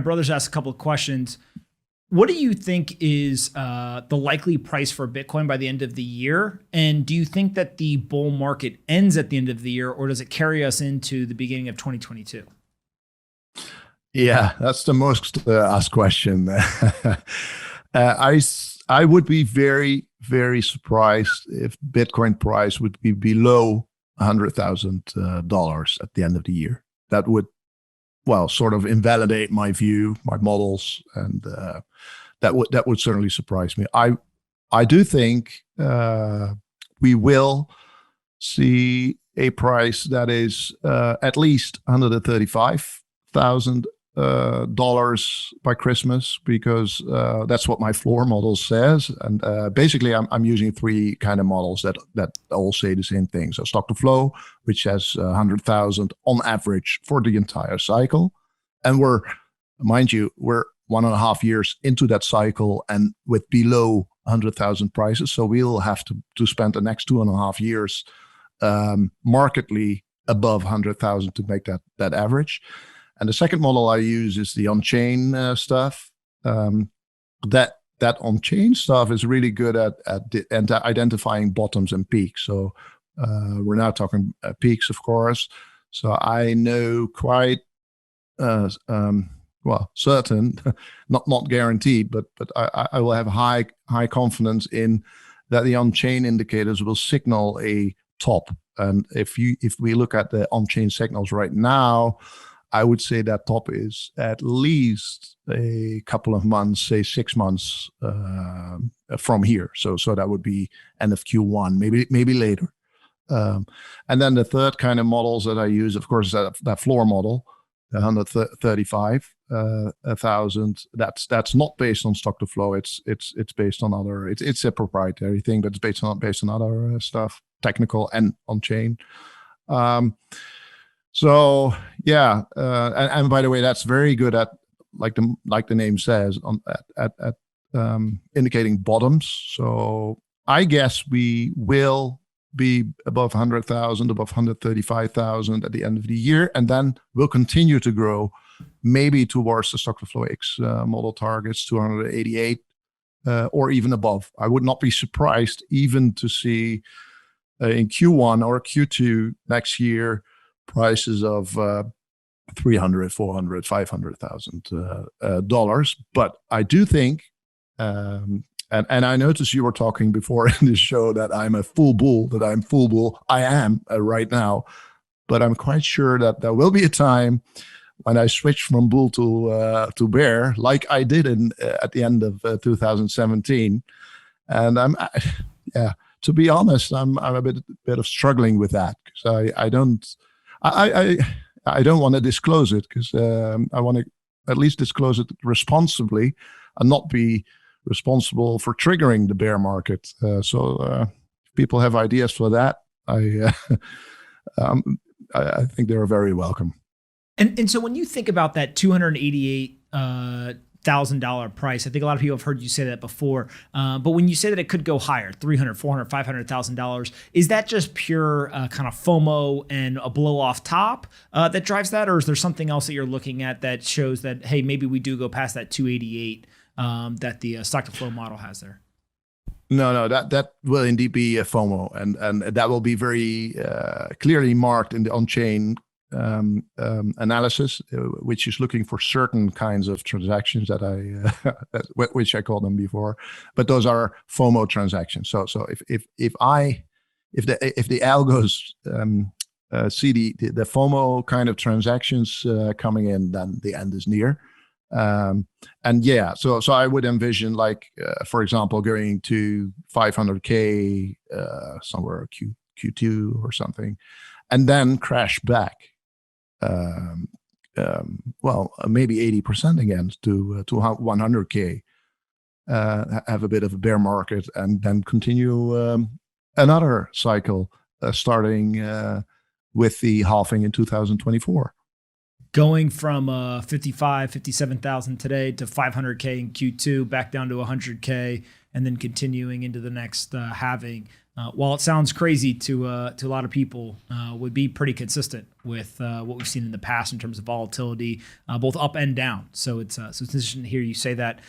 Brothers asked a couple of questions. What do you think is the likely price for Bitcoin by the end of the year? And do you think that the bull market ends at the end of the year, or does it carry us into the beginning of 2022? Yeah, that's the most asked question. I would be very, very surprised if Bitcoin price would be below $100,000 at the end of the year. That would, well, sort of invalidate my view, my models, and that would certainly surprise me. I do think we will see a price that is at least $135,000 by Christmas, because that's what my floor model says. And basically, I'm using three kind of models that all say the same thing. So stock to flow, which has 100,000 on average for the entire cycle, and mind you, we're 1.5 years into that cycle, and with below 100,000 prices. So we'll have to spend the next 2.5 years markedly above 100,000 to make that average. And the second model I use is the on-chain stuff. That on-chain stuff is really good at identifying bottoms and peaks. So we're now talking peaks, of course. So I know quite certain, not guaranteed, but I will have high confidence in that the on-chain indicators will signal a top. And if we look at the on-chain signals right now, I would say that top is at least a couple of months, say 6 months from here. So that would be end of Q1, maybe later. And then the third kind of models that I use, of course, is that floor model, the 135,000. That's not based on stock to flow. It's based on other. It's a proprietary thing, but it's based on other stuff, technical and on chain. So yeah, and by the way, that's very good at, like the name says, at indicating bottoms. So I guess we will be above 100,000, above 135,000 at the end of the year, and then we'll continue to grow, maybe towards the stock to flow X model targets, 288 or even above. I would not be surprised even to see in Q1 or Q2 next year prices of $300, $400, $500,000. But I do think, and I noticed you were talking before in this show that I'm full bull. I am right now, but I'm quite sure that there will be a time when I switch from bull to bear, like I did at the end of 2017. And to be honest, I'm a bit of struggling with that, because I don't want to disclose it, because I want to at least disclose it responsibly and not be responsible for triggering the bear market. So if people have ideas for that, I think they're very welcome. And so when you think about that $288,000 price, I think a lot of people have heard you say that before. But when you say that it could go higher, $300,000, $400,000, $500,000, is that just pure kind of FOMO and a blow off top that drives that? Or is there something else that you're looking at that shows that, hey, maybe we do go past that 288 that the stock to flow model has there? No, that will indeed be a FOMO, and that will be very clearly marked in the on-chain analysis, which is looking for certain kinds of transactions that which I called them before, but those are FOMO transactions. So if the algos see the FOMO kind of transactions coming in, then the end is near. And yeah, so I would envision, like for example, going to 500K somewhere Q2 or something, and then crash back. Maybe 80% again to 100K, have a bit of a bear market, and then continue another cycle starting with the halving in 2024. Going from 57,000 today to 500K in Q2, back down to 100K, and then continuing into the next halving while it sounds crazy to a lot of people, would be pretty consistent with what we've seen in the past in terms of volatility, both up and down. So it's interesting to hear you say that.